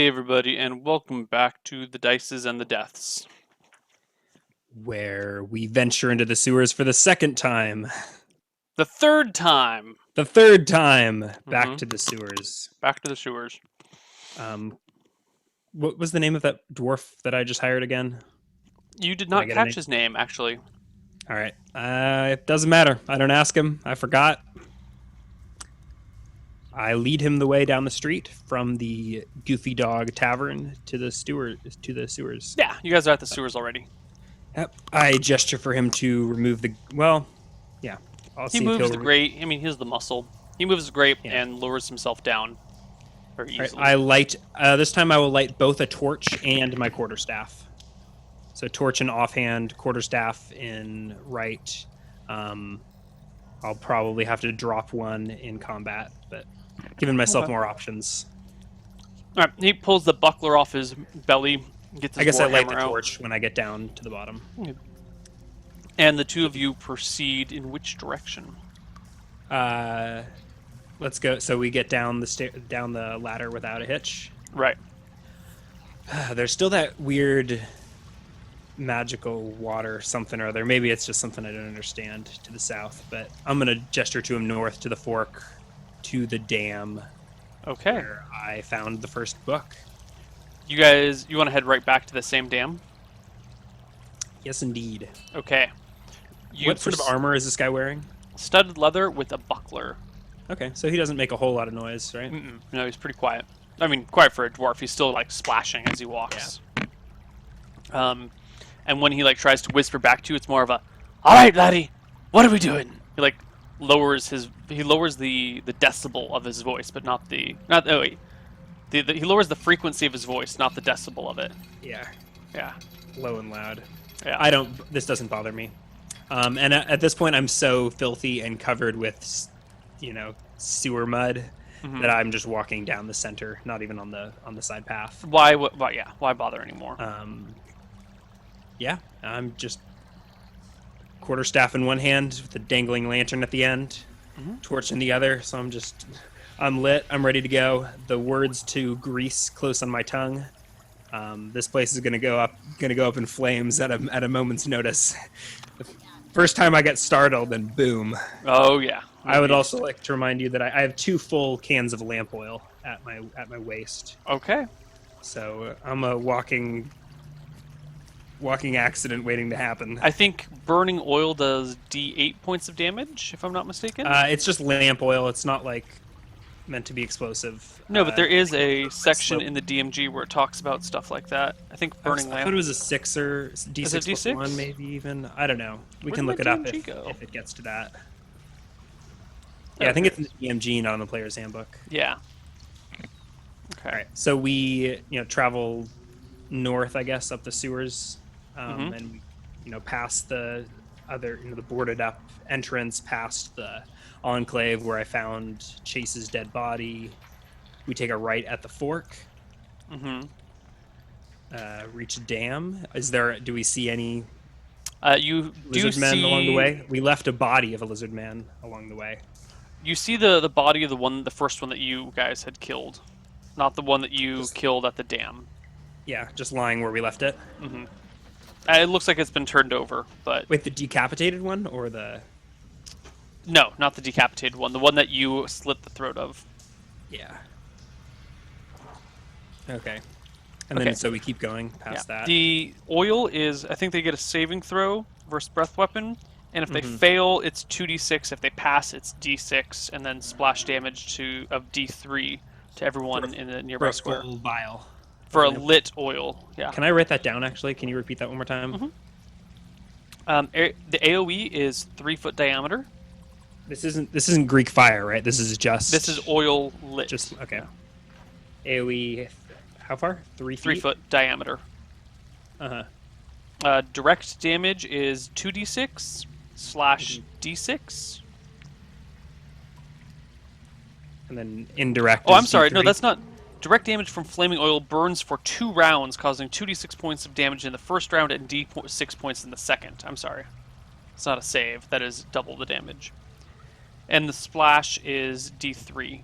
Hey everybody, and welcome back to the Dices and the Deaths. Where we venture into the sewers for the second time. The third time! The third time back Mhm. to the sewers. Back to the sewers. What was the name of that dwarf that I just hired again? You did Can I not get a catch name? his name, actually. All right. It doesn't matter. I don't ask him. I forgot. I lead him the way down the street from the Goofy Dog Tavern to the sewers. Yeah, you guys are at the sewers already. Yep. I gesture for him to remove the. Well, yeah. I'll He see if moves he'll. the grate. I mean, he's the muscle. He moves the grate Yeah. and lowers himself down very All right. easily. I light. This time I will light both a torch and my quarterstaff. So torch in offhand, quarterstaff in right. I'll probably have to drop one in combat, but giving myself Okay. more options. Alright, he pulls the buckler off his belly, gets his I guess I light warhammer the out, torch when I get down to the bottom. and the two of you proceed in which direction? Let's go. So we get down down the ladder without a hitch. Right. There's still that weird magical water something or other. Maybe it's just something I don't understand to the south, but I'm gonna gesture to him north to the fork, to the dam Okay. where I found the first book. You want to head right back to the same dam? Yes, indeed. Okay. What sort of armor is this guy wearing? Studded leather with a buckler. Okay, so he doesn't make a whole lot of noise, right? No, he's pretty quiet. I mean, quiet for a dwarf. He's still like splashing as he walks. And when he like tries to whisper back to you, it's more of a, "All right, laddie, what are we doing?" He like lowers the decibel of his voice, but not the he lowers the frequency of his voice, not the decibel of it. Yeah, Yeah. low and loud. Yeah. This doesn't bother me. And at this point, I'm so filthy and covered with, sewer mud that I'm just walking down the center, not even on the side path. Why? Yeah. Why bother anymore? Yeah, I'm just quarterstaff in one hand with a dangling lantern at the end, torch in the other. So I'm lit. I'm ready to go. The words to Grease close on my tongue. This place is gonna go up in flames at a moment's notice. The first time I get startled, and boom. Oh yeah. I would also like to remind you that I have 2 full cans of lamp oil at my waist. Okay. So I'm a walking accident waiting to happen. I think burning oil does D8 points of damage, if I'm not mistaken. It's just lamp oil. It's not like meant to be explosive. No, but there is a section in the DMG where it talks about stuff like that. I think burning I thought it was a 6 or D6 Is it plus D6? 1, maybe even. I don't know. We Where can did look my it up DMG go? if it gets to that. Yeah, I think it's in the DMG, not on the player's handbook. Yeah. Okay. All right, so we travel north, I guess, up the sewers, and we past the other the boarded up entrance, past the enclave where I found Chase's dead body. We take a right at the fork. Reach a dam. Do we see any You do lizard men see along the way? We left a body of a lizard man along the way. You see the body of the first one that you guys had killed, not the one that you killed at the dam. Yeah, just lying where we left it. It looks like it's been turned over, but Wait, the decapitated one or the? no, not the decapitated one. The one that you slit the throat of. Yeah. Okay. And then so we keep going past that. The oil is, I think they get a saving throw versus breath weapon, and if they fail, it's 2d6. If they pass, it's d6, and then splash damage of d3 to everyone in the nearby square. Full vial. For a lit oil, yeah. Can I write that down, actually? Can you repeat that one more time? The AoE is 3 foot diameter. This isn't Greek fire, right? This is oil lit. Okay. AoE, how far? 3 feet? 3 foot diameter. Direct damage is 2d6 / d6. And then indirect. Oh, I'm sorry. D3. No, that's not. Direct damage from flaming oil burns for 2 rounds, causing 2d6 points of damage in the first round and d6 points in the second. I'm sorry. It's not a save. That is double the damage. And the splash is d3.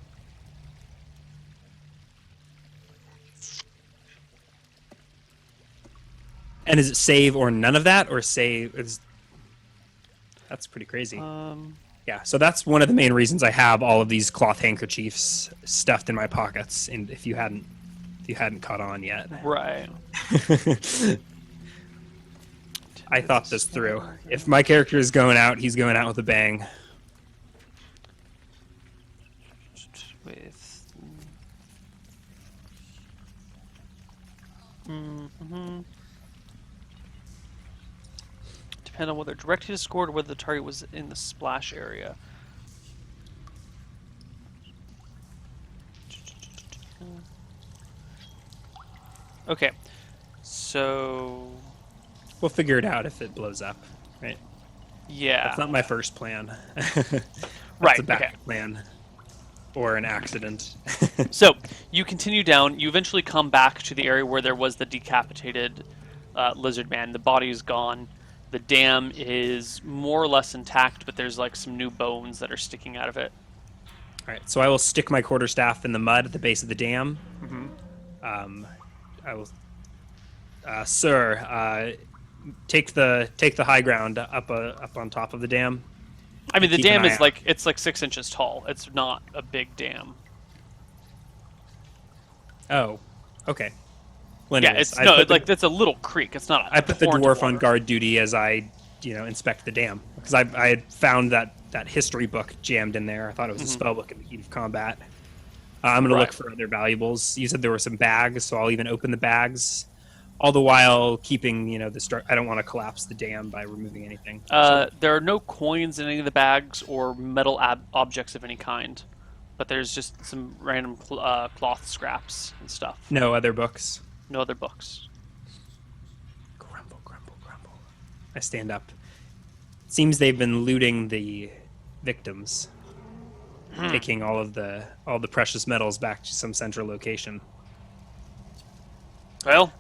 And is it save or none of that, or save? That's pretty crazy. Yeah, so that's one of the main reasons I have all of these cloth handkerchiefs stuffed in my pockets. And if you hadn't caught on yet, Right. I thought this through. If my character is going out, he's going out with a bang. With. Mm-hmm. Depend on whether directly to scored or whether the target was in the splash area. Okay, so We'll figure it out if it blows up, right? yeah, That's not my first plan. That's Right, a backup okay. plan. Or an accident. So you continue down. You eventually come back to the area where there was the decapitated lizard man. The body is gone. The dam is more or less intact, but there's like some new bones that are sticking out of it. All right, so I will stick my quarterstaff in the mud at the base of the dam. Mm-hmm. I will, sir, take the high ground up on top of the dam. I mean, the Keep an dam eye is out. like it's like 6 inches tall. It's not a big dam. Oh, okay. Well, Yeah, anyways, it's I no, put it's like it's a little creek. It's not. I put the torrent of dwarf on water. guard duty as I, inspect the dam because I had found that history book jammed in there. I thought it was a spell book in the heat of combat. I'm gonna Right. look for other valuables. You said there were some bags, so I'll even open the bags, all the while keeping I don't want to collapse the dam by removing anything. There are no coins in any of the bags or metal objects of any kind, but there's just some random cloth scraps and stuff. No other books. No other books. Grumble, grumble, grumble. I stand up. Seems they've been looting the victims, taking all the precious metals back to some central location. Well,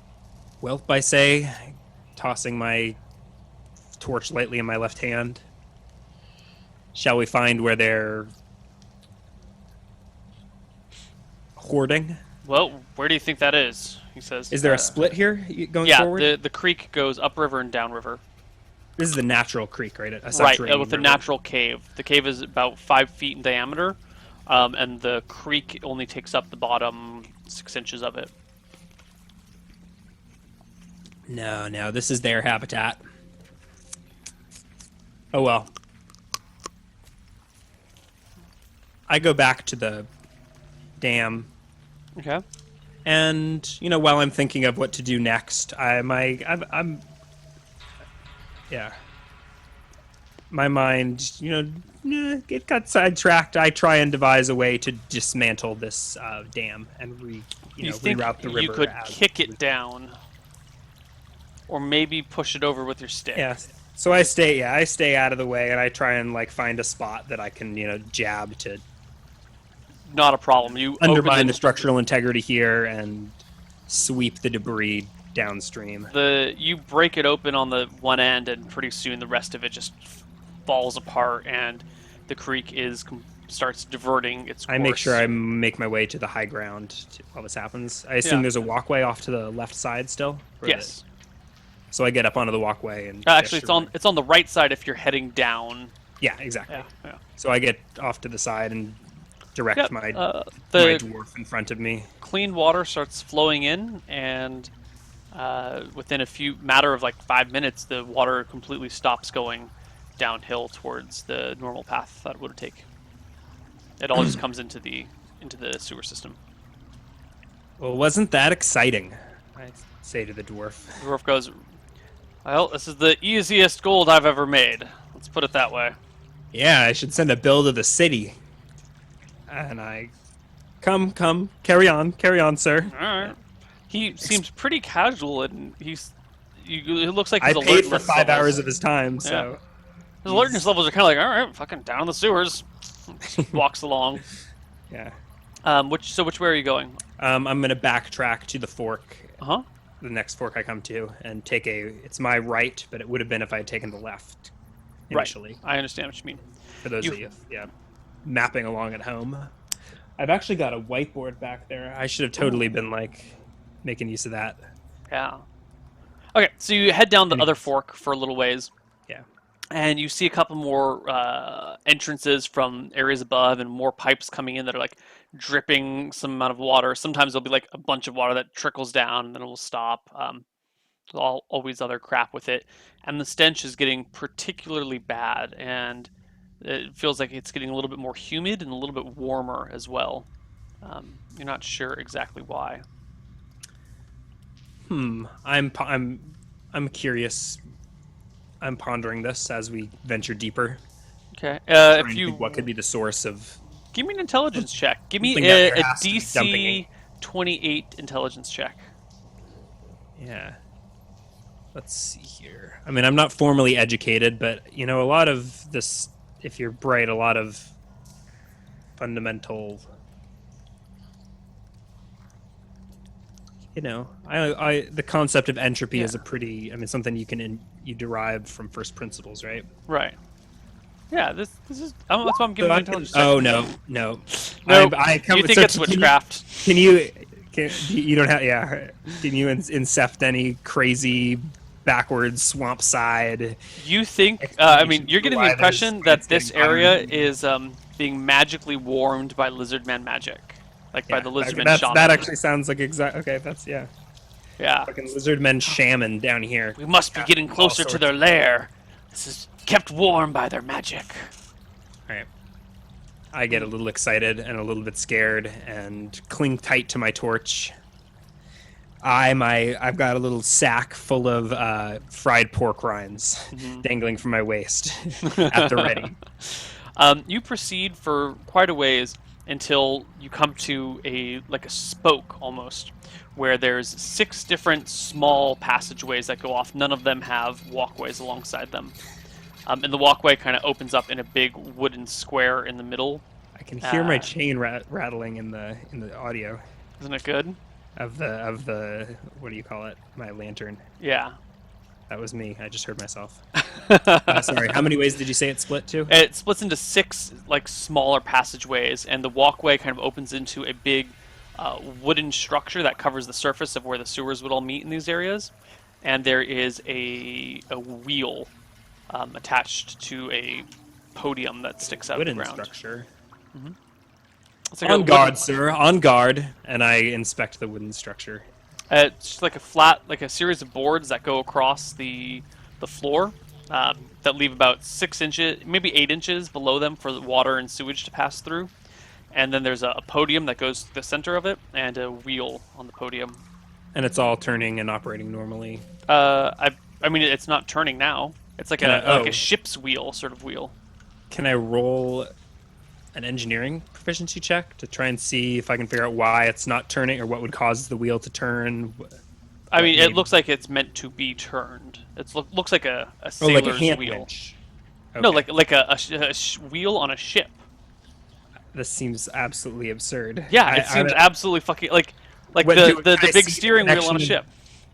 Welp, I say, tossing my torch lightly in my left hand. Shall we find where they're hoarding? where do you think that is? He says. Is there a split here going Yeah, forward? the creek goes upriver and downriver. This is the natural creek, right? A Right, subterranean with a river. natural cave. The cave is about 5 feet in diameter, and the creek only takes up the bottom 6 inches of it. No, this is their habitat. Oh well. I go back to the dam, Okay. and while I'm thinking of what to do next, I'm yeah. My mind, it got sidetracked. I try and devise a way to dismantle this dam and You think reroute the river. you could as- kick it down, or maybe push it over with your stick. Yeah. So I stay out of the way, and I try and find a spot that I can jab to Not a problem. You open undermine the the, structural integrity here and sweep the debris downstream. you break it open on the one end, and pretty soon the rest of it just falls apart, and the creek starts diverting its course. I make sure I make my way to the high ground while this happens. I assume Yeah. there's a walkway off to the left side still. Or Yes. so I get up onto the walkway and Actually, fish it's on the right side if you're heading down. Yeah, exactly. Yeah. So I get off to the side and direct Yep, my the dwarf in front of me. clean water starts flowing in, and within a matter of like 5 minutes, the water completely stops going downhill towards the normal path that it would take. It all just comes into the sewer system. Well, wasn't that exciting? I say to the dwarf. The dwarf goes, "Well, this is the easiest gold I've ever made. Let's put it that way." Yeah, I should send a bill to the city. And I come, carry on, sir. All right. He seems pretty casual, and it looks like I his paid for alertness 5 levels- hours of his time, so His alertness levels are kind of like, all right, fucking down the sewers. Walks along. yeah. Which way are you going? I'm gonna backtrack to the fork, Uh-huh. the next fork I come to, and take it's my right, but it would have been if I had taken the left initially. Right. I understand what you mean. For those You- of you, mapping along at home. I've actually got a whiteboard back there. I should have totally been making use of that. Yeah. Okay, so you head down the other Anyways. fork for a little ways, Yeah. and you see a couple more entrances from areas above, and more pipes coming in that are like dripping some amount of water. Sometimes there'll be like a bunch of water that trickles down, and then it will stop. There's always other crap with it, and the stench is getting particularly bad, and it feels like it's getting a little bit more humid and a little bit warmer as well. You're not sure exactly why. I'm curious. I'm pondering this as we venture deeper, Okay, if trying to you think what could be the source of give me an intelligence check, give me something that there a has to be dumping DC 28 intelligence check. Yeah. Let's see here. I mean, I'm not formally educated, but a lot of this, if you're bright, a lot of fundamental, the concept of entropy is Yeah. something you derive from first principles, right? Right. Yeah, this is. That's why I'm giving So you I an can, intelligence check. oh no. Nope. I come, You think so it's can witchcraft? you don't have, yeah? Can you incept any crazy backwards swamp side? You think? I mean, Explanation you're for getting the why impression there's that plants this getting hotter. area is being magically warmed by lizardman magic, like by Yeah, the lizardman that's, shaman. that actually sounds like exact. Okay, that's yeah. Yeah. Fucking lizard men shaman down here. We must be Yeah, getting all closer to sorts their of- lair. This is kept warm by their magic. All right. I get a little excited and a little bit scared and cling tight to my torch. I've got a little sack full of fried pork rinds dangling from my waist at the ready. You proceed for quite a ways until you come to a spoke almost, where there's 6 different small passageways that go off. None of them have walkways alongside them, and the walkway kind of opens up in a big wooden square in the middle. I can hear my Uh, chain rattling in the audio Isn't it good? of the what do you call it? My lantern. Yeah. That was me. I just heard myself. Sorry. How many ways did you say it split to? It splits into 6 smaller passageways, and the walkway kind of opens into a big wooden structure that covers the surface of where the sewers would all meet in these areas. And there is a wheel attached to a podium that sticks out Wooden of the ground. structure. It's like a On wooden- guard, sir. On guard. And I inspect the wooden structure. It's just like a flat, like a series of boards that go across the floor that leave about 6 inches, maybe 8 inches below them for the water and sewage to pass through. And then there's a podium that goes to the center of it, and a wheel on the podium. And it's all turning and operating normally. I mean, it's not turning now. It's like like oh. a ship's wheel, sort of wheel. Can I roll an engineering proficiency check to try and see if I can figure out why it's not turning or what would cause the wheel to turn? I mean, it maybe- looks like it's meant to be turned. It looks like a Oh, sailor's like a hand wheel. winch. No, Okay. like a wheel on a ship. This seems absolutely absurd. Yeah, it seems absolutely fucking like What, the can I big see the steering wheel on a connection ship.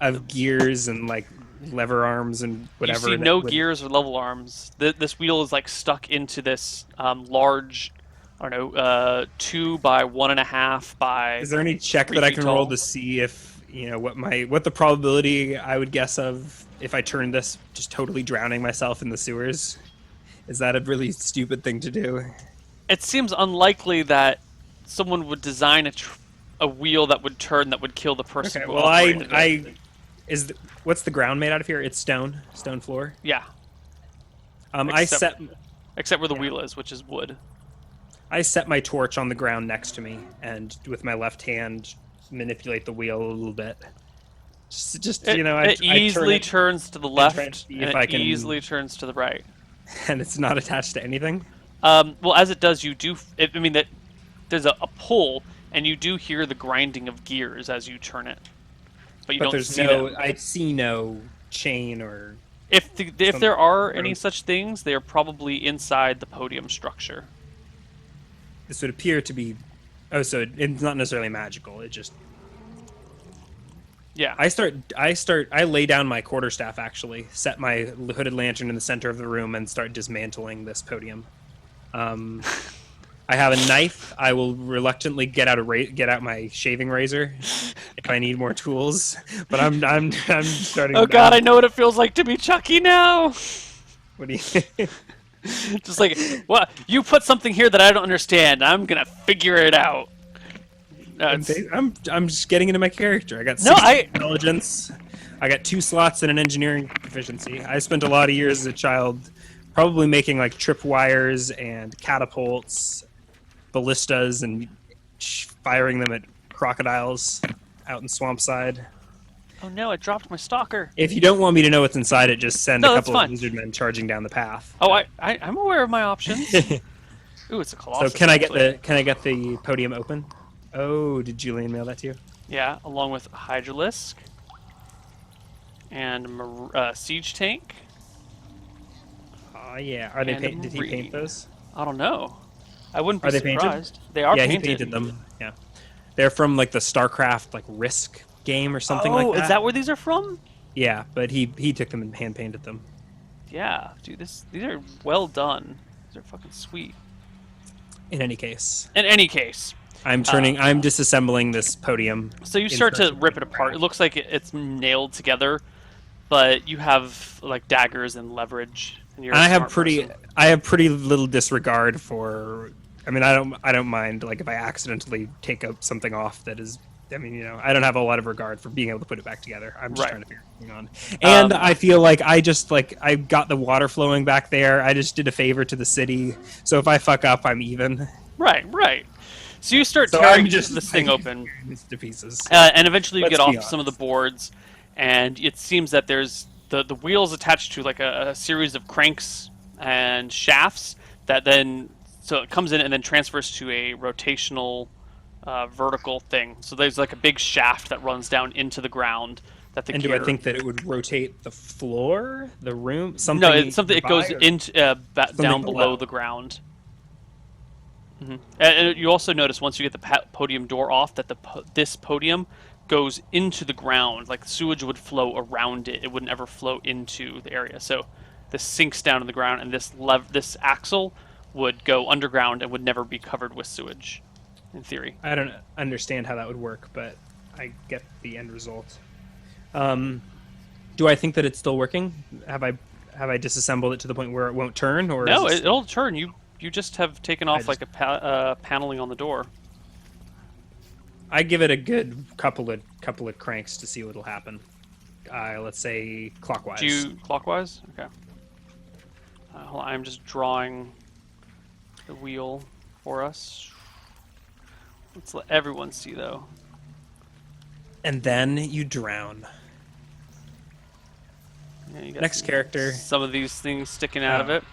of gears and like lever arms and whatever. You see that no would- gears or level arms. This wheel is stuck into this large, I don't know, 2 by 1.5 by. Is there any check 3 that I feet can roll tall. to see if what the probability I would guess of if I turn this just totally drowning myself in the sewers? Is that a really stupid thing to do? It seems unlikely that someone would design a wheel that would turn that would kill the person. Okay, who well operated it. what's the ground made out of here? It's stone floor. Yeah, I Except- set except where the wheel is, which is wood. I set my torch on the ground next to me, and with my left hand manipulate the wheel a little bit. Just It, I turn easily it, turns to the try and left, see and if I it can- easily turns to the right. and it's not attached to anything. Well, as it does, you do. I mean that there's a pull, and you do hear the grinding of gears as you turn it, but you But don't there's see no, them. I see no chain or. If some- there are any such things, they are probably inside the podium structure. This would appear to be. Oh, so it's not necessarily magical. It just. Yeah. I lay down my quarterstaff actually, set my hooded lantern in the center of the room, and start dismantling this podium. I have a knife. I will reluctantly get out my shaving razor if I need more tools. But I'm starting. Oh God, I know what it feels like to be Chucky now. What do you? Just like, what? You put something here that I don't understand. I'm gonna figure it out. I'm just getting into my character. I got No, 60 intelligence. I got 2 slots and an engineering proficiency. I spent a lot of years as a child, probably making like tripwires and catapults, ballistas, and firing them at crocodiles out in Swampside. Oh no, I dropped my stalker. If you don't want me to know what's inside it, just send No, a that's couple of fine. lizard men charging down the path. Oh, I'm aware of my options. Ooh, it's a colossus. So can I get actually. the podium open? Oh, did Julian mail that to you? Yeah, along with Hydralisk and Siege Tank. Oh yeah. Are they And a did he Marine. paint those? I don't know. I wouldn't be Are they painted? surprised. They are Yeah, painted. he painted them. Yeah. They're from like the StarCraft like Risk game or something like that. Is that where these are from? Yeah, but he took them and hand painted them. Yeah, dude, these are well done. These are fucking sweet. In any case, In any case, I'm disassembling this podium. so you start to Insertion rip it apart. It looks like it's nailed together, but you have like daggers and leverage. And you're a I have smart pretty person. I have pretty little disregard for. I mean, I don't mind like if I accidentally take something off that is. I mean, you know, I don't have a lot of regard for being able to put it back together. I'm just Right. trying to figure something on. And I feel like I got the water flowing back there. I just did a favor to the city. So if I fuck up, I'm even. Right. So you start So tearing I'm just this thing open. It's to pieces. And eventually you Let's get off be some of the honest. boards, and it seems that there's the wheels attached to like a series of cranks and shafts that then so it comes in and then transfers to a rotational vertical thing. So there's like a big shaft that runs down into the ground that the And gear. do I think that it would rotate the floor, the room, something? No, it's something. It goes nearby, or- into down below below? the ground. And you also notice once you get the podium door off that this podium goes into the ground. Like sewage would flow around it; it wouldn't ever flow into the area. So this sinks down to the ground, and this axle would go underground and would never be covered with sewage, in theory. I don't understand how that would work, but I get the end result. Do I think that it's still working? Have I disassembled it to the point where it won't turn, or No, is it'll turn. You just have taken off like a paneling on the door. I give it a good couple of cranks to see what'll happen. Let's say clockwise. Do you clockwise? Okay. Hold on, I'm just drawing the wheel for us. Let's let everyone see though. And then you drown. Yeah, you got Next character. Some of these things sticking out of Oh. it,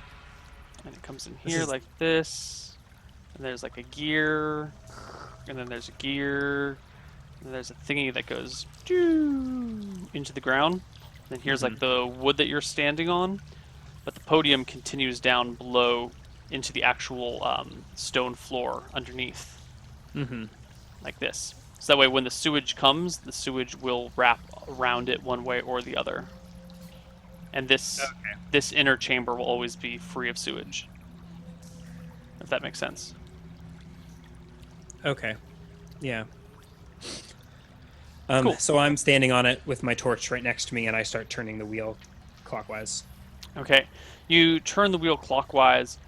and it comes in This here is- like this. And there's like a gear, and then there's a gear, and there's a thingy that goes into the ground. Then here's like the wood that you're standing on, but the podium continues down below into the actual stone floor underneath, like this. So that way, when the sewage comes, the sewage will wrap around it one way or the other. And this inner chamber will always be free of sewage. If that makes sense. Okay. Yeah. Cool. So I'm standing on it with my torch right next to me, and I start turning the wheel clockwise. Okay, you turn the wheel clockwise,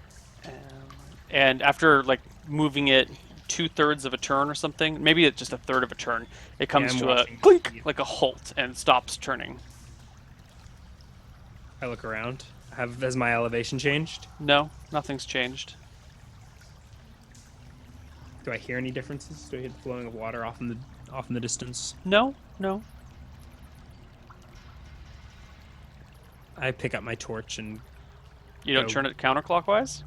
and after like moving it 2/3 of a turn or something, maybe it's just 1/3 of a turn, it comes I'm to a watching. clink, like a halt, and stops turning. I look around. Has my elevation changed? No, nothing's changed. Do I hear any differences? Do I hear the flowing of water off in the distance? No. I pick up my torch and You don't No. turn it counterclockwise?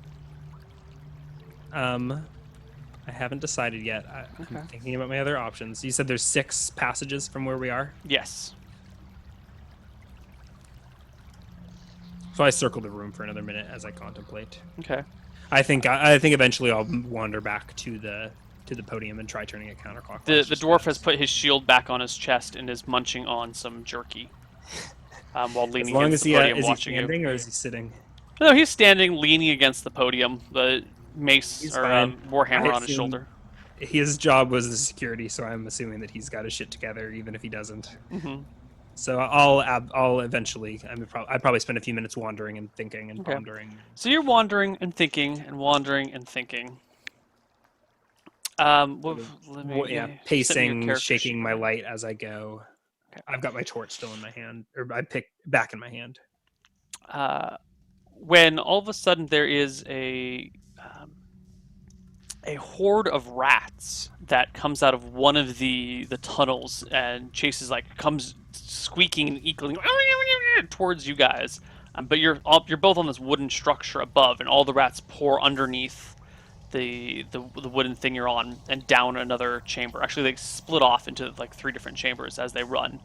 I haven't decided yet. Okay. I'm thinking about my other options. You said there's 6 passages from where we are, Yes. so I circle the room for another minute as I contemplate. Okay. I think eventually I'll wander back to the podium and try turning it counterclockwise. The just dwarf has because. put his shield back on his chest and is munching on some jerky. While As leaning long against as the podium is he watching you. standing or is he sitting? No, he's standing, leaning against the podium. mace He's or fine. warhammer I on his assume shoulder. his job was the security, so I'm assuming that he's got his shit together, even if he doesn't. Hmm. So I'll eventually. I'd probably spend a few minutes wandering and thinking and Okay. pondering. So you're wandering and thinking and wandering and thinking. Well, let me Yeah, set me your pacing, character shaking sheet my here. light as I go. Okay. I've got my torch still in my hand, or I pick back in my hand. Uh, when all of a sudden there is um, a horde of rats that comes out of one of the tunnels and chases comes squeaking and eagling towards you guys. But you're both on this wooden structure above, and all the rats pour underneath the wooden thing you're on and down another chamber. Actually, they split off into like 3 different chambers as they run.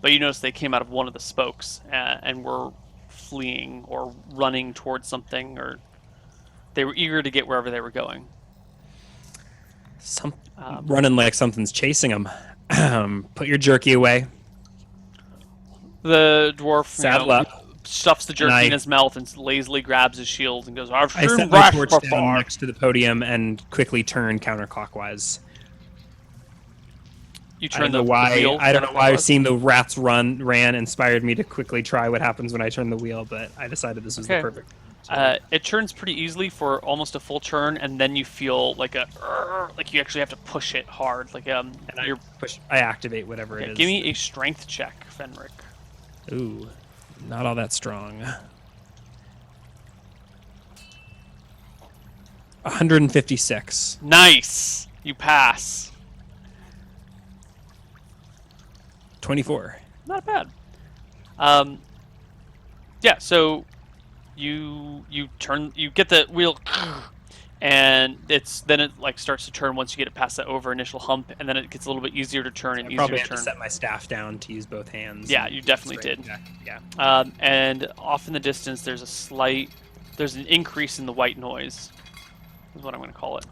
But you notice they came out of one of the spokes and were fleeing or running towards something, or they were eager to get wherever they were going. Some Um, running like something's chasing them. Put your jerky away. the dwarf, Saddle up. stuffs the And jerky in his mouth and lazily grabs his shield and goes, "I've I seen set my rats torch down before." next to the podium and quickly turn counterclockwise. You I turn don't know the why. wheel. I don't know why counterclockwise. seeing the rats ran inspired me to quickly try what happens when I turn the wheel, but I decided this was the Okay. perfect. It turns pretty easily for almost a full turn, and then you feel like like you actually have to push it hard. And I activate whatever it is. Give me a strength check, Fenric. Ooh, not all that strong. 156. Nice. You pass. 24. Not bad. Yeah. So you get the wheel, and it starts to turn once you get it past that over initial hump, and then it gets a little bit easier to turn and I easier probably to had to turn. set my staff down to use both hands. Yeah, and you definitely straight did. back. Yeah. And off in the distance, there's an increase in the white noise, is what I'm going to call it.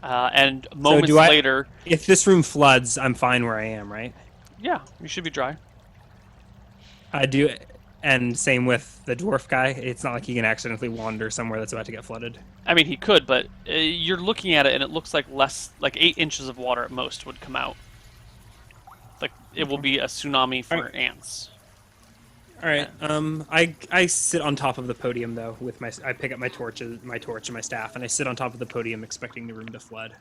And moments later, If this room floods, I'm fine where I am, right? yeah, you should be dry. I do, and same with the dwarf guy. It's not like he can accidentally wander somewhere that's about to get flooded. I mean, he could, but you're looking at it, and it looks like 8 inches of water at most would come out. Like it will be a tsunami for ants. All right. I sit on top of the podium though with I pick up my torch and my staff, and I sit on top of the podium expecting the room to flood.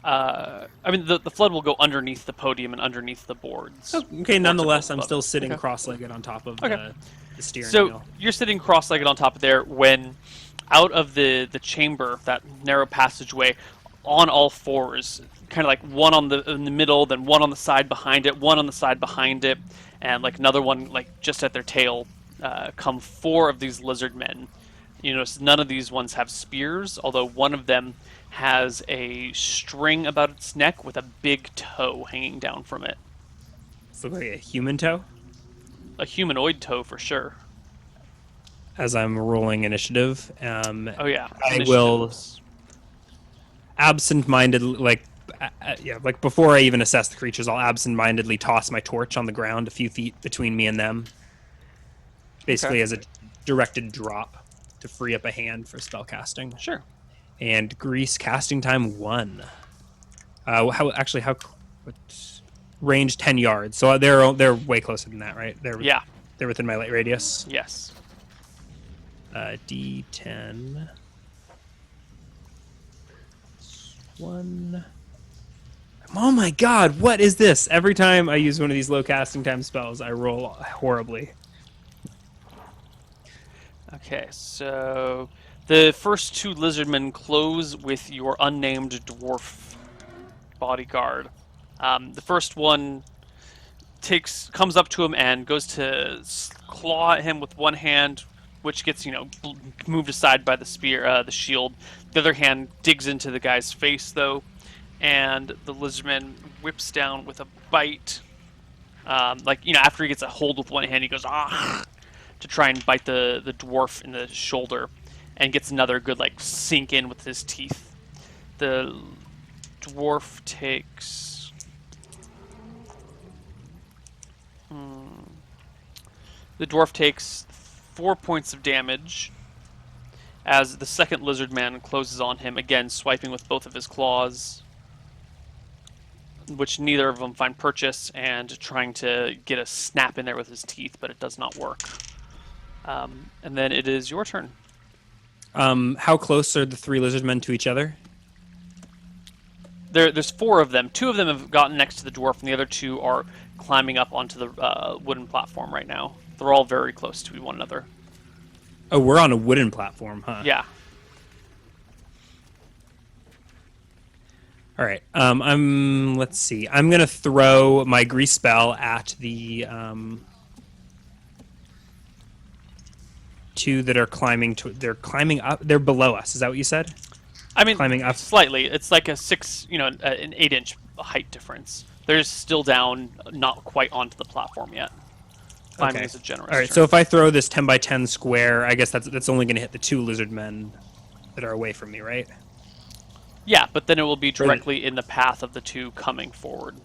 I mean, the flood will go underneath the podium and underneath the boards. Okay. Nonetheless, I'm above still it. sitting Okay. cross-legged on top of Okay. the steering So wheel. you're sitting cross-legged on top of there when, out of the chamber, that narrow passageway, on all fours, kind of like one in the middle, then one on the side behind it, one on the side behind it, and like another one like just at their tail, come 4 of these lizard men. You notice none of these ones have spears, although one of them has a string about its neck with a big toe hanging down from it. Does it look like a human toe? A humanoid toe for sure. As I'm rolling initiative, Oh yeah. I will Initiatives. absent-minded, like before I even assess the creatures, I'll absent-mindedly toss my torch on the ground a few feet between me and them, basically as a directed drop to free up a hand for spell casting. Sure. And grease casting time 1. Range 10 yards, so they're way closer than that, right? Yeah. They're within my light radius. Yes. D10. 1. Oh my god, what is this? Every time I use one of these low casting time spells, I roll horribly. Okay, so the first 2 lizardmen close with your unnamed dwarf bodyguard. The first one comes up to him and goes to claw at him with one hand, which gets moved aside by the spear, the shield. The other hand digs into the guy's face though, and the lizardman whips down with a bite. After he gets a hold with one hand, he goes to try and bite the dwarf in the shoulder, and gets another good sink in with his teeth. The dwarf takes. The dwarf takes 4 points of damage, as the second lizard man closes on him, again swiping with both of his claws, which neither of them find purchase, and trying to get a snap in there with his teeth, but it does not work. And then it is your turn. How close are the 3 lizard men to each other? There's 4 of them. 2 of them have gotten next to the dwarf, and the other 2 are climbing up onto the wooden platform right now. They're all very close to one another. Oh, we're on a wooden platform, huh? Yeah. All right. Let's see. I'm gonna throw my grease spell at the 2 that are climbing. They're climbing up. They're below us. Is that what you said? I mean, Climbing up. slightly. It's like an 8-inch height difference. They're still down, not quite onto the platform yet. Climbing Okay. is a generous All right. term. So if I throw this 10 by 10 square, I guess that's only gonna hit the 2 lizard men that are away from me, right? Yeah, but then it will be directly in the path of the 2 coming forward.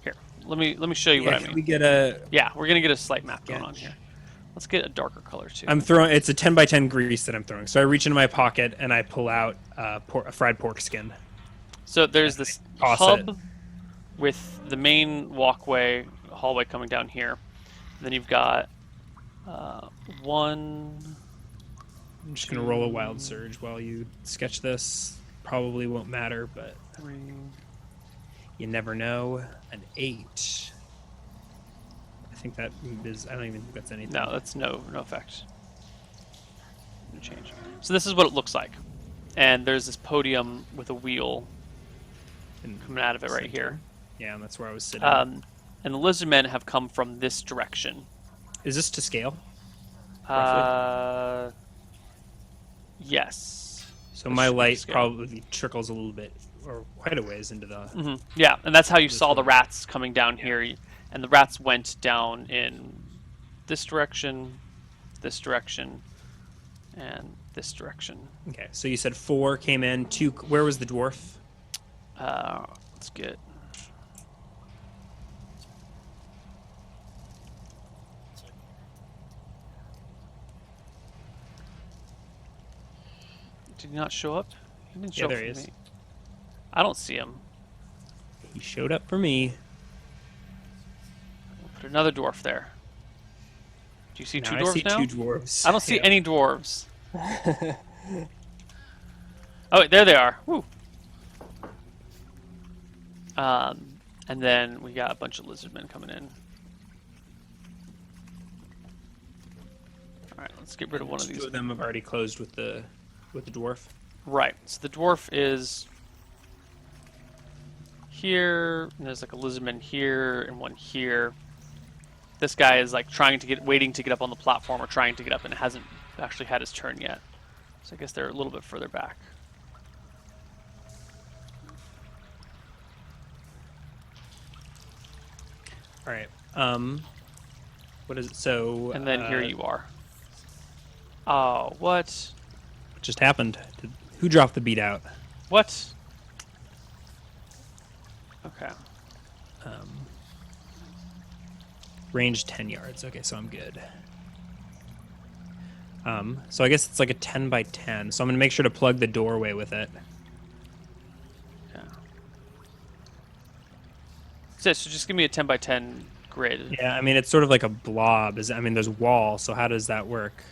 Here, let me show you what I Can mean. we get a? Yeah, we're gonna get a slight map going on Sketch. here. Let's get a darker color too. I'm throwing. It's a 10 by 10 grease that I'm throwing. So I reach into my pocket and I pull out a fried pork skin. So there's this Toss hub it. with the main hallway coming down here. Then you've got 1. I'm just gonna roll a wild surge while you sketch this. Probably won't matter, but 3. you never know. An 8. I think that is. I don't even think that's anything. No, that's no effect. No change. So this is what it looks like, and there's this podium with a wheel And coming out of it right here. Yeah, and that's where I was sitting. And the lizard men have come from this direction. Is this to scale? Yes. So this my should be light scale. probably trickles a little bit, or quite a ways into the. Hmm. Yeah, and that's how you This saw the one. rats coming down here, and the rats went down in this direction, and this direction. Okay, so you said 4 came in. 2. Where was the dwarf? Let's get. Did he not show up? He didn't show Yeah, up there he for is. me. I don't see him. He showed up for me. We'll put another dwarf there. Do you see 2 Now I dwarves see now? 2 dwarves. I don't see Yeah. any dwarves. Oh, wait, there they are. Woo. And then we got a bunch of lizard men coming in. All right, let's get rid of one of 2 these. of them have already closed with the dwarf. Right. So the dwarf is here. And there's like a lizardman here and one here. This guy is like waiting to get up on the platform or trying to get up and hasn't actually had his turn yet. So I guess they're a little bit further back. All right. What is it? So. And then here you are. Oh, what? What just happened? Who dropped the beat out? What? Okay. Range 10 yards. Okay, so I'm good. So I guess it's like a 10 by 10. So I'm gonna make sure to plug the doorway with it. Yeah. So just give me a 10 by 10 grid. Yeah, I mean it's sort of like a blob. I mean there's wall. So how does that work?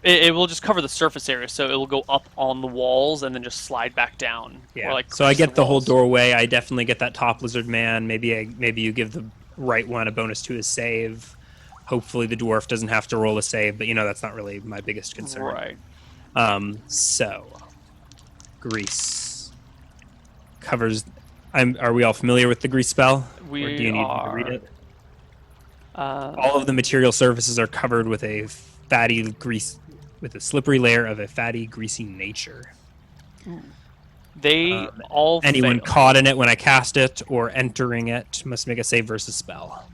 It will just cover the surface area, so it will go up on the walls and then just slide back down. Yeah. Or like So I crease get the whole walls. doorway. I definitely get that top lizard man. Maybe you give the right one a bonus to his save. Hopefully the dwarf doesn't have to roll a save, but that's not really my biggest concern. Right. So grease covers. Are we all familiar with the grease spell? We or do you need me to are. read it? Uh, All of the material surfaces are covered with a fatty grease, with a slippery layer of a fatty, greasy nature. they all Anyone fail. caught in it when I cast it or entering it must make a save versus spell.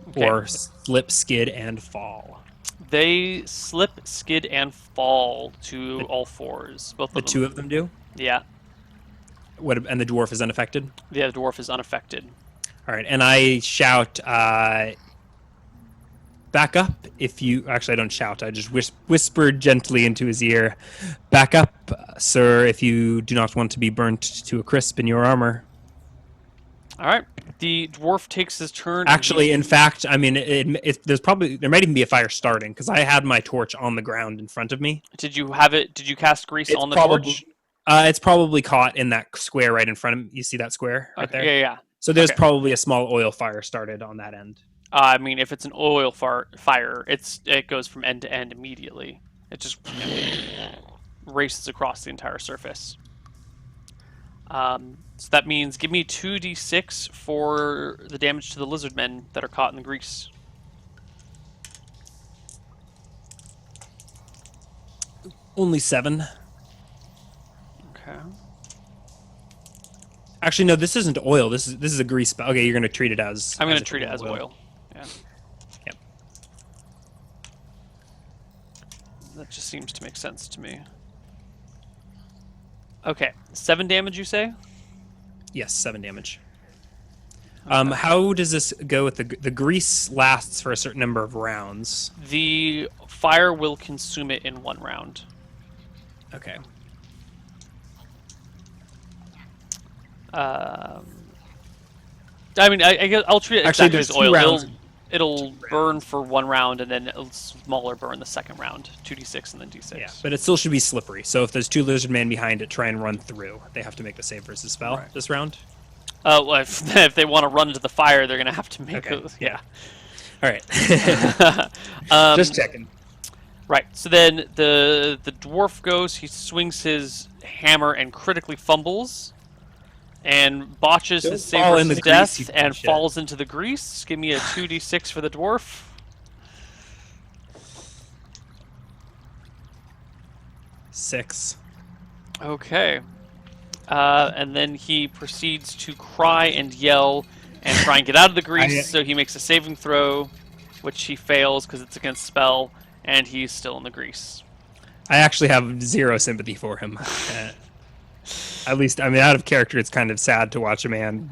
Okay. Or slip, skid, and fall. They slip, skid, and fall to all fours. Both The of them. 2 of them do. Yeah. And the dwarf is unaffected. The dwarf is unaffected. All right, and I shout, back up if you... Actually, I don't shout. I just whisper gently into his ear. Back up, sir, if you do not want to be burnt to a crisp in your armor. All right. The dwarf takes his turn. Actually, in fact, I mean, there might even be a fire starting because I had my torch on the ground in front of me. Did you have it? Did you cast grease on the torch? It's probably caught in that square right in front of me. You see that square right there? Yeah. So there's probably a small oil fire started on that end. I mean, if it's an oil fire, it goes from end to end immediately. It just races across the entire surface. So that means give me 2d6 for the damage to the lizard men that are caught in the grease. Only 7. Okay. Actually, no, this isn't oil. This is a grease spell. Okay, you're going to treat it as... I'm going to treat it as oil. Yeah. Yep. That just seems to make sense to me. Okay, 7 damage, you say? Yes, 7 damage. How does this go with the grease lasts for a certain number of rounds? The fire will consume it in 1 round. Okay. I mean, I guess I'll treat it Actually, exactly as there's 2 oil. rounds. It'll burn for 1 round, and then a smaller burn the second round. 2d6 and then d6. Yeah, but it still should be slippery. So if there's 2 lizard men behind it, try and run through. They have to make the save versus spell this round. Well, if they want to run into the fire, they're gonna have to make Okay. yeah. All right. Just checking. Right. So then the dwarf goes. He swings his hammer and critically fumbles, and botches his save fall in versus the grease, death you and shit. falls into the grease. Give me a 2d6 for the dwarf. 6. Okay. And then he proceeds to cry and yell and try and get out of the grease. So he makes a saving throw, which he fails because it's against spell, and he's still in the grease. I actually have 0 sympathy for him. At least, I mean, out of character, it's kind of sad to watch a man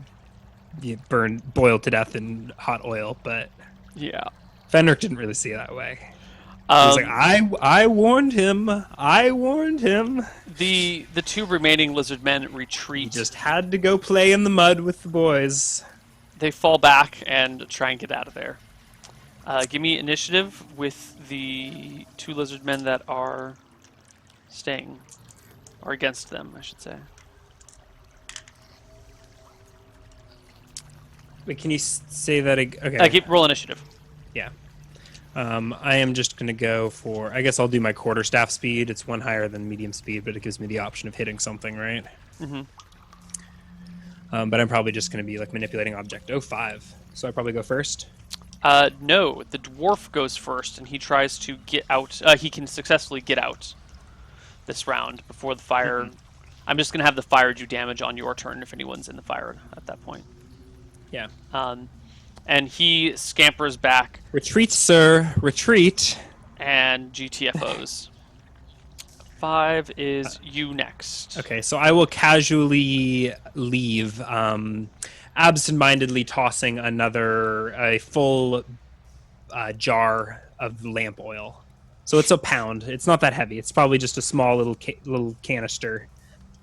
boiled to death in hot oil, but Yeah. Fenric didn't really see it that way. He was like, I warned him. I warned him. The 2 remaining lizard men retreat. He just had to go play in the mud with the boys. They fall back and try and get out of there. Give me initiative with the 2 lizard men that are staying. Or against them, I should say. Wait, can you say that again? Okay. Roll initiative. Yeah. I am just going to go for... I guess I'll do my quarterstaff speed. It's 1 higher than medium speed, but it gives me the option of hitting something, right? Mm-hmm. But I'm probably just going to be like manipulating object. 5. So I probably go first. No, the dwarf goes first, and he tries to get out. He can successfully get out this round before the fire. Mm-hmm. I'm just going to have the fire do damage on your turn if anyone's in the fire at that point. Yeah. And he scampers back. Retreat, sir. Retreat. And GTFOs. 5 is you next. Okay, so I will casually leave, absent-mindedly tossing a full jar of lamp oil. So it's a pound. It's not that heavy. It's probably just a small little canister.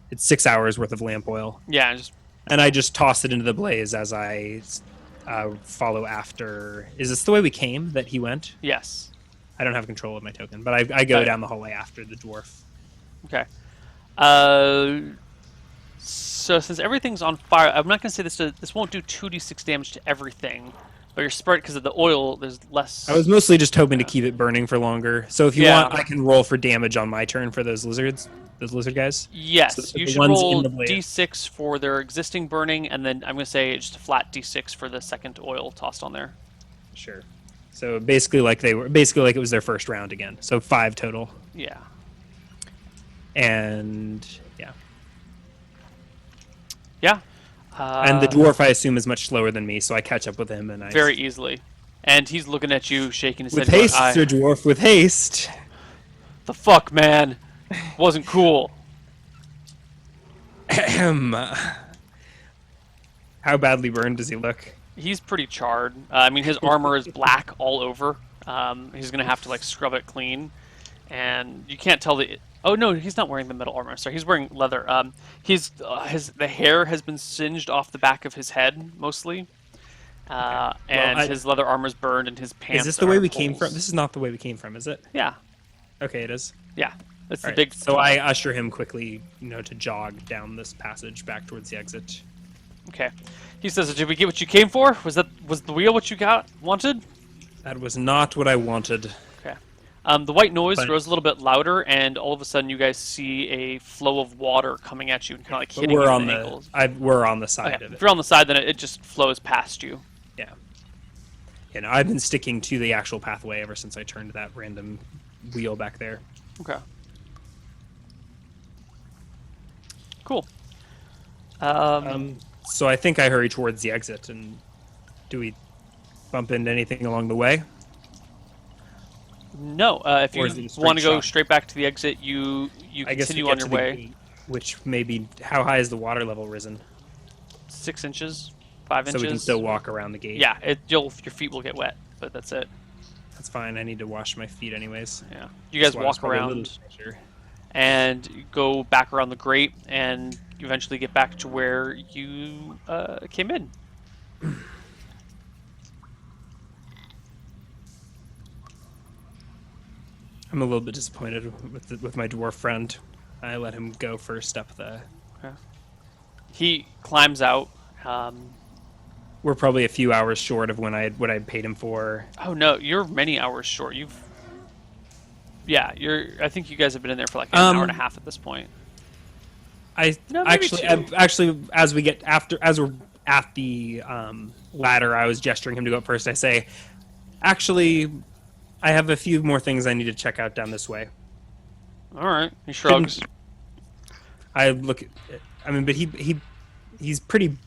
It's 6 hours worth of lamp oil. Yeah, and I just toss it into the blaze as I follow after. Is this the way we came that he went? Yes. I don't have control of my token, but I go down the hallway after the dwarf. Okay. So since everything's on fire, I'm not going to say this won't do 2d6 damage to everything, but you're spread because of the oil. There's less. I was mostly just hoping to keep it burning for longer. So if you want, I can roll for damage on my turn for those lizard guys. Yes, so you should roll d6 for their existing burning, and then I'm going to say just a flat d6 for the second oil tossed on there. Sure. So basically like it was their first round again. So 5 total. Yeah. And yeah. Yeah. And the dwarf, I assume, is much slower than me, so I catch up with him, and very easily. And he's looking at you, shaking his head. With haste, Sir Dwarf, with haste. The fuck, man, wasn't cool. How badly burned does he look? He's pretty charred. I mean, his armor is black all over. He's gonna have to like scrub it clean, and you can't tell the. Oh no, he's not wearing the metal armor. Sorry, he's wearing leather. The hair has been singed off the back of his head mostly, and his leather armor's burned, and his pants. Is this the way are we came holes. from? This is not the way we came from, is it? Yeah, Okay, it is. yeah. That's All the right, big. so I usher him quickly, to jog down this passage back towards the exit. Okay. He says, "Did we get what you came for? Was the wheel what you wanted?" That was not what I wanted. Okay. The white noise But- grows a little bit louder, and all of a sudden, you guys see a flow of water coming at you and kind of like But hitting we're you on at the angles. we're on the side Okay. of If it. you're on the side, then it just flows past you. Yeah. I've been sticking to the actual pathway ever since I turned that random wheel back there. Okay. Cool. So I think I hurry towards the exit. And do we bump into anything along the way? No. If Or you is it a straight want to go shot? straight back to the exit, you I guess we continue get on to your the way. gate, which maybe how high is the water level risen? 6 inches, 5 So inches. we can still walk around the gate. Yeah, your feet will get wet, but that's it. That's fine. I need to wash my feet anyways. Yeah. You guys This water's walk probably a little around fresher. and go back around the grate, and eventually get back to where you came in. I'm a little bit disappointed with my dwarf friend. I let him go first up the. He climbs out. We're probably a few hours short of what I paid him for. Oh no, you're many hours short. I think you guys have been in there for like an hour and a half at this point. No, maybe Actually, as we're at the ladder, I was gesturing him to go up first. I say, actually, I have a few more things I need to check out down this way. All right. He shrugs. I look. But he's pretty.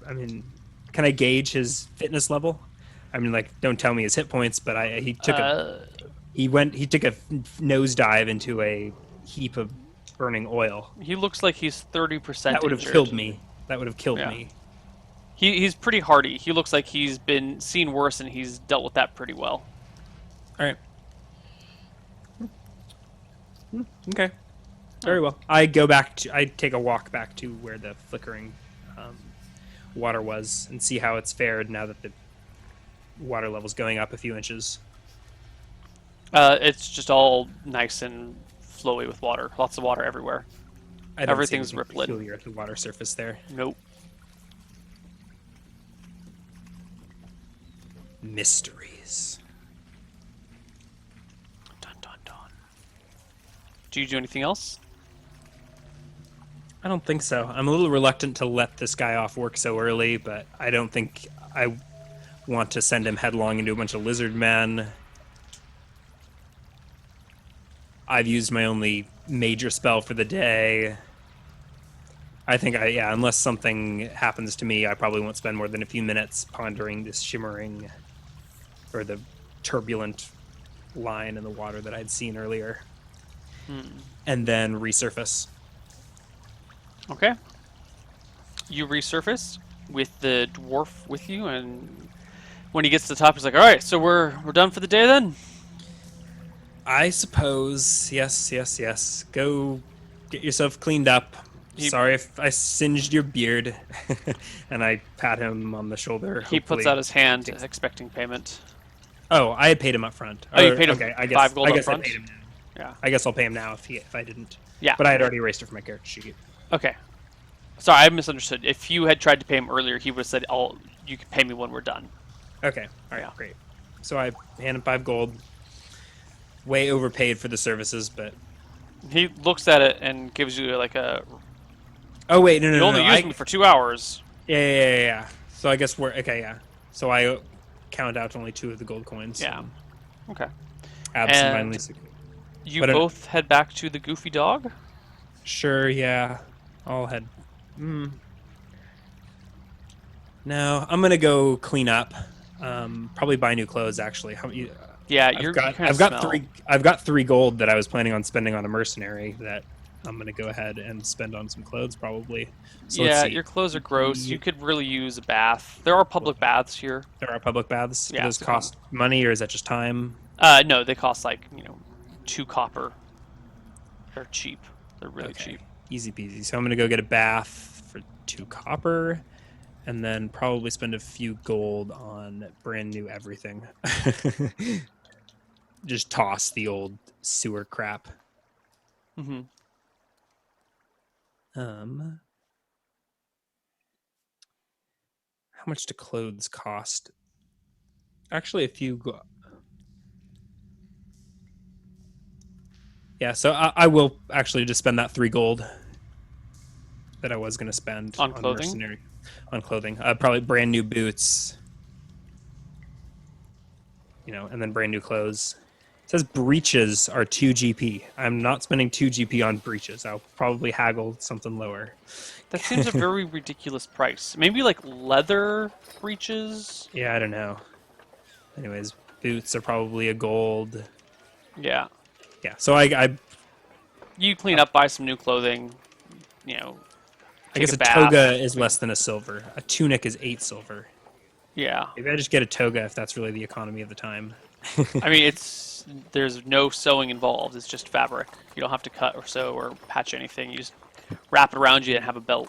Can I gauge his fitness level? Don't tell me his hit points, but he took a nosedive into a heap of burning oil. He looks like he's 30%. That would have killed me. Yeah. He's pretty hardy. He looks like he's been seen worse, and he's dealt with that pretty well. All right. Okay. Very well. I take a walk back to where the flickering water was and see how it's fared now that the water level's going up a few inches. It's just all nice and flowy with water. Lots of water everywhere. I don't Everything's see anything rippling. peculiar at the water surface there. Nope. Mysteries. Dun dun dun. Do you do anything else? I don't think so. I'm a little reluctant to let this guy off work so early, but I don't think I want to send him headlong into a bunch of lizard men. I've used my only major spell for the day. I think unless something happens to me, I probably won't spend more than a few minutes pondering this shimmering or the turbulent line in the water that I'd seen earlier. And then resurface. Okay. You resurface with the dwarf with you, and when he gets to the top, he's like, "All right, so we're done for the day then." I suppose. Yes. Go get yourself cleaned up. Sorry if I singed your beard. And I pat him on the shoulder. He puts hopefully. out his hand, expecting payment. Oh, I had paid him up front. Oh, you paid him okay, I guess, 5 gold I up guess front? I paid him now. Yeah. I guess I'll pay him now if I didn't. Yeah. But I had already erased it from my character sheet. Okay. Sorry, I misunderstood. If you had tried to pay him earlier, he would have said, you can pay me when we're done." Okay. All right. Yeah. Great. So I hand him 5 gold. Way overpaid for the services, but. He looks at it and gives you like a. Oh wait, no. You only used me for 2 hours. Yeah. So I guess we're okay. Yeah. So I count out only 2 of the gold coins. Yeah. Okay. Absentmindedly. You But both head back to the Goofy Dog. Sure. Yeah. I'll head. No, I'm gonna go clean up. Probably buy new clothes. Actually, Yeah, I've got 3 gold that I was planning on spending on a mercenary that I'm going to go ahead and spend on some clothes probably. So Yeah, let's see. your clothes are gross. You could really use a bath. There are public baths here. There are public baths. Do Yeah, those cost money, or is that just time? No, they cost like 2 copper. They're cheap. They're really Okay, cheap. easy peasy. So I'm going to go get a bath for 2 copper, and then probably spend a few gold on brand new everything. Just toss the old sewer crap. Hmm. How much do clothes cost? Actually, a few. Yeah, so I will actually just spend that 3 gold that I was going to spend On clothing? mercenary, on clothing. Probably brand new boots, and then brand new clothes. It says breeches are 2 GP. I'm not spending 2 GP on breeches. I'll probably haggle something lower. That seems a very ridiculous price. Maybe like leather breeches. Yeah, I don't know. Anyways, boots are probably a gold. Yeah. Yeah, so I You clean up, buy some new clothing. guess take a bath. toga is less than a silver. A tunic is 8 silver. Yeah. Maybe I just get a toga if that's really the economy of the time. I mean, there's no sewing involved. It's just fabric. You don't have to cut or sew or patch anything. You just wrap it around you and have a belt.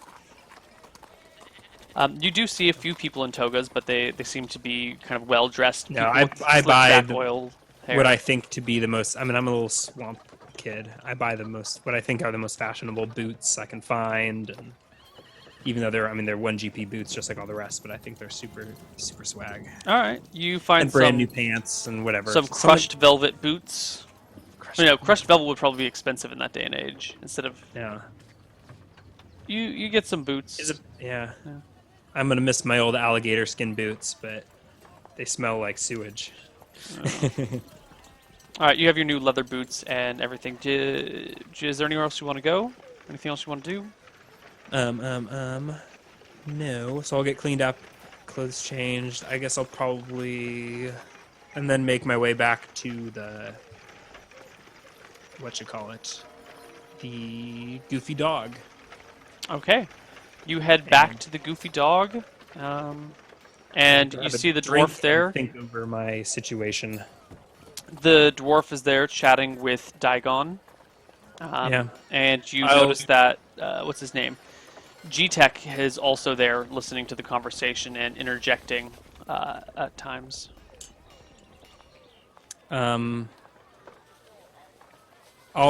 You do see a few people in togas, but they seem to be kind of well dressed. No, I buy hair. what I think to be the most. I mean, I'm a little swamp kid. I buy what I think are the most fashionable boots I can find, and even though they're 1 GP boots just like all the rest, but I think they're super super swag. All right, you find And brand new pants and whatever. some crushed velvet boots. Crushed velvet would probably be expensive in that day and age. Instead of Yeah. you get some boots. Yeah. I'm gonna miss my old alligator skin boots, but they smell like sewage. All right, you have your new leather boots and everything. Is there anywhere else you want to go? Anything else you want to do? No. So I'll get cleaned up, clothes changed. I guess I'll probably, and then make my way back to the, the Goofy Dog. Okay. You head back to the Goofy Dog, and you Grab a see the drink dwarf there. and think over my situation. The dwarf is there chatting with Daigon. Yeah. And you I'll- notice that, what's his name? G-Tech is also there listening to the conversation and interjecting at times. I'll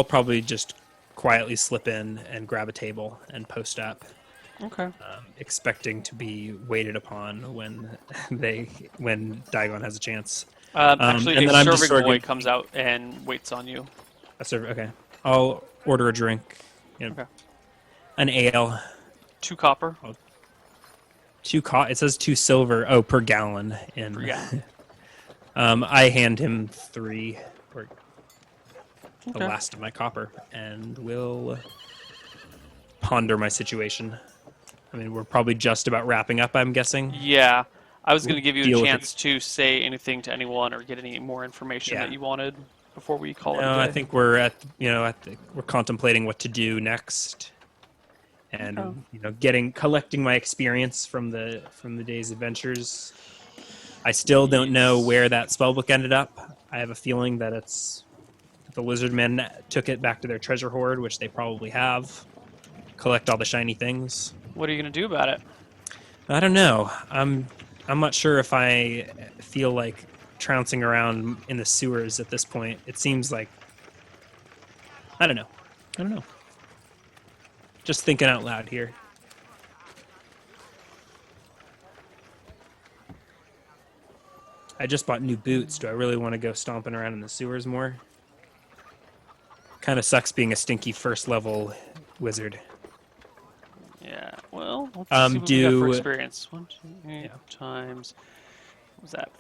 probably just quietly slip in and grab a table and post up, Okay. expecting to be waited upon when Daigon has a chance. Actually, and a then I'm just serving sort of boy gonna- comes out and waits on you. Okay. I'll order a drink. Okay. An ale. 2 copper. It says 2 silver. Oh, per gallon. In. Per gallon. I hand him 3, or the Okay. last of my copper, and will ponder my situation. I mean, we're probably just about wrapping up, I'm guessing. Yeah. I was going to give you Deal a with chance to say anything to anyone or get any more information Yeah. that you wanted before we call it No, a day. I think we're we're contemplating what to do next, and collecting my experience from the day's adventures. I still don't know where that spellbook ended up. I have a feeling that the lizard men took it back to their treasure hoard, which they probably have. Collect all the shiny things. What are you going to do about it? I don't know. I'm not sure if I feel like trouncing around in the sewers at this point. It seems like I don't know. Just thinking out loud here. I just bought new boots. Do I really want to go stomping around in the sewers more? Kind of sucks being a stinky first level wizard. Yeah, well, let's see what we got do- for experience. 1, 2, 8 times. What was that?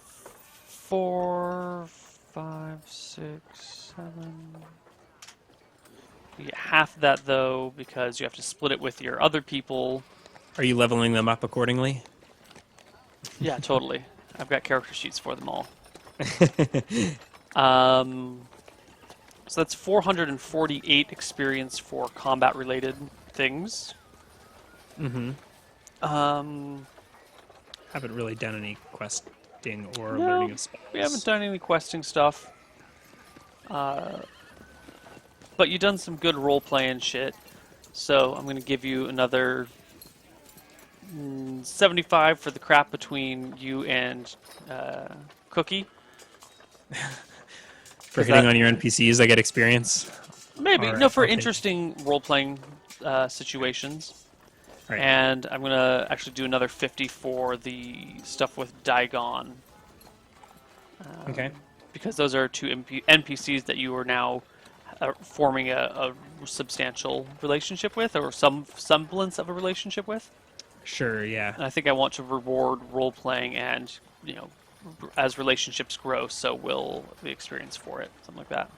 4, 5, 6, 7. You get half of that though because you have to split it with your other people. Are you leveling them up accordingly? Yeah, totally. I've got character sheets for them all. So that's 448 experience for combat-related things. Mm-hmm. Um, Haven't really done any questing or no, learning of spells. we haven't done any questing stuff. But you've done some good role-playing shit. So I'm going to give you another 75 for the crap between you and Cookie. For hitting on your NPCs, I get experience. Maybe. All No, right, for okay. interesting role-playing situations. All right. And I'm going to actually do another 50 for the stuff with Daigon. Okay. Because those are two NPCs that you are now forming a substantial relationship with, or some semblance of a relationship with. Sure, yeah. And I think I want to reward role-playing and, as relationships grow, so will the experience for it. Something like that.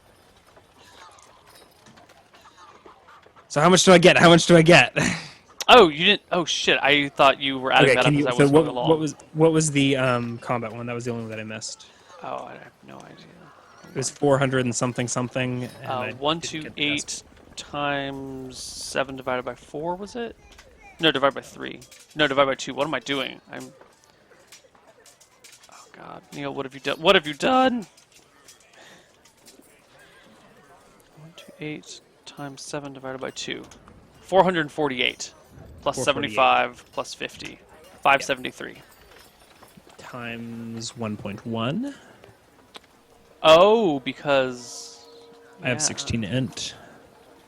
So how much do I get? How much do I get? Oh, you didn't. Oh shit! I thought you were adding that up as I was going along. What was the combat one? That was the only one that I missed. Oh, I have no idea. It was 400 and something. And 128 times 7 divided by 4, was it? No, divided by 3. No, divided by 2. What am I doing? Oh God, Neil, what have you done? What have you done? 128 times 7 divided by 2. 448 plus 75 plus 50. 573. Times 1.1. Oh, because I have 16 int.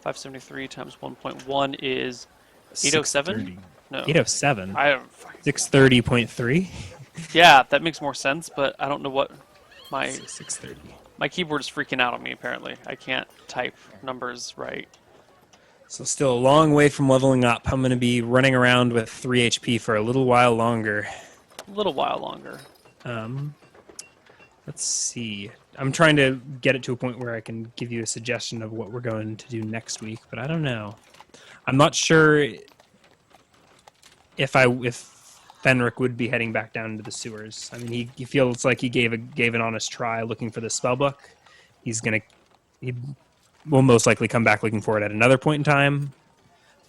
573 times 1.1 is 807. No, 807. I don't. 630.3. Yeah, that makes more sense, but I don't know what my 630. my keyboard is freaking out on me. Apparently, I can't type numbers right. So still a long way from leveling up. I'm going to be running around with 3 HP for a little while longer. A little while longer. Let's see. I'm trying to get it to a point where I can give you a suggestion of what we're going to do next week, but I don't know. I'm not sure if Fenric would be heading back down into the sewers. I mean, he feels like he gave an honest try looking for the spell book. He will most likely come back looking for it at another point in time.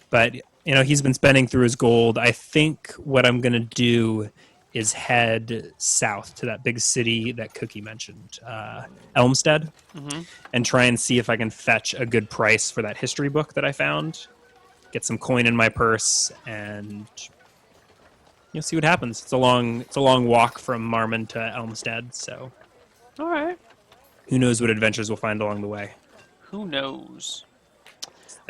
But he's been spending through his gold. I think what I'm going to do is head south to that big city that Cookie mentioned, Elmstead, and try and see if I can fetch a good price for that history book that I found. Get some coin in my purse and see what happens. It's a long walk from Marmon to Elmstead, so All right. who knows what adventures we'll find along the way. Who knows?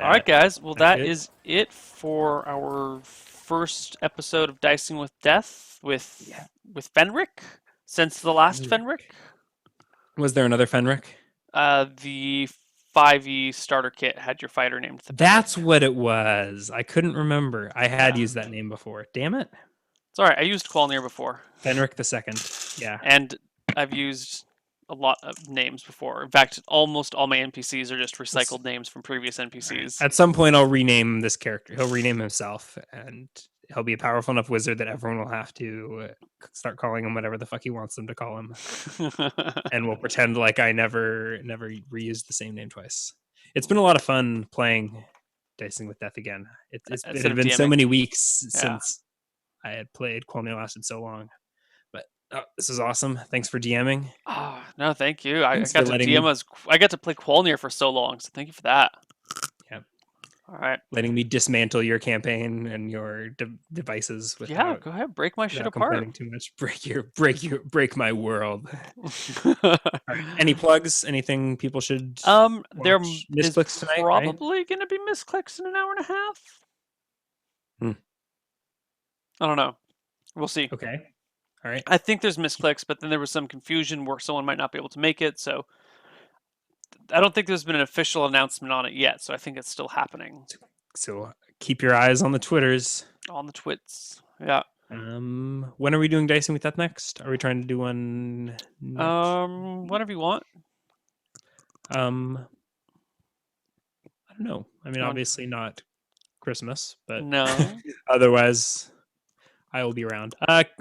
All right, guys. Well, that is it for our first episode of Dicing with Death with Fenric. Since the last Fenric, Was there another Fenric? The 5e starter kit had your fighter named. That's what it was. I couldn't remember. I had used that name before. Damn it. It's all right. I used Qualnir before. Fenric the Second. Yeah. And I've used a lot of names before. In fact, almost all my NPCs are just recycled names from previous NPCs. At some point, I'll rename this character. He'll rename himself, and he'll be a powerful enough wizard that everyone will have to start calling him whatever the fuck he wants them to call him. And we'll pretend like I never reused the same name twice. It's been a lot of fun playing Dicing with Death again. It had been so many weeks since I had played Qualnir lasted so long. This is awesome. Thanks for DMing. Oh, no, thank you. I got to DM I got to play Qualnir for so long, so thank you for that. Yeah. All right. Letting me dismantle your campaign and your devices. Go ahead, break my shit apart. Too much. Break my world. Right. Any plugs? Anything people should? There is tonight, probably going to be misclicks in an hour and a half. I don't know. We'll see. Okay. All right. I think there's misclicks, but then there was some confusion where someone might not be able to make it. So I don't think there's been an official announcement on it yet. So I think it's still happening. So keep your eyes on the Twitters. On the twits. Yeah. When are we doing Dicing with Death next? Are we trying to do one next? Whenever you want. I don't know. I mean, obviously not Christmas, but no. Otherwise, I will be around.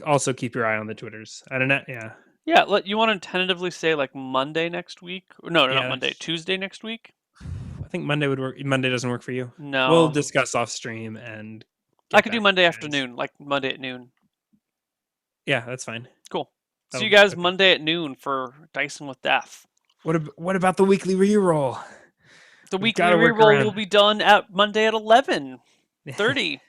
Also, keep your eye on the Twitters. I don't know. Yeah, Yeah, you want to tentatively say like Monday next week? No, not Yeah, Monday. Tuesday next week? I think Monday would work. Monday doesn't work for you. We'll No. discuss off stream and I get could do back to Monday you guys. afternoon, like Monday at noon. Yeah, that's fine. Cool. See you That'll, guys okay. Monday at noon for Dyson with Death. What about the weekly reroll? The We've weekly got to work reroll will around. be done at Monday at 11:30.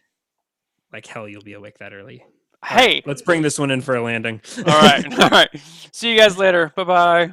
Like hell, you'll be awake that early. All right, Hey. let's bring this one in for a landing. All right. All right. See you guys later. Bye-bye.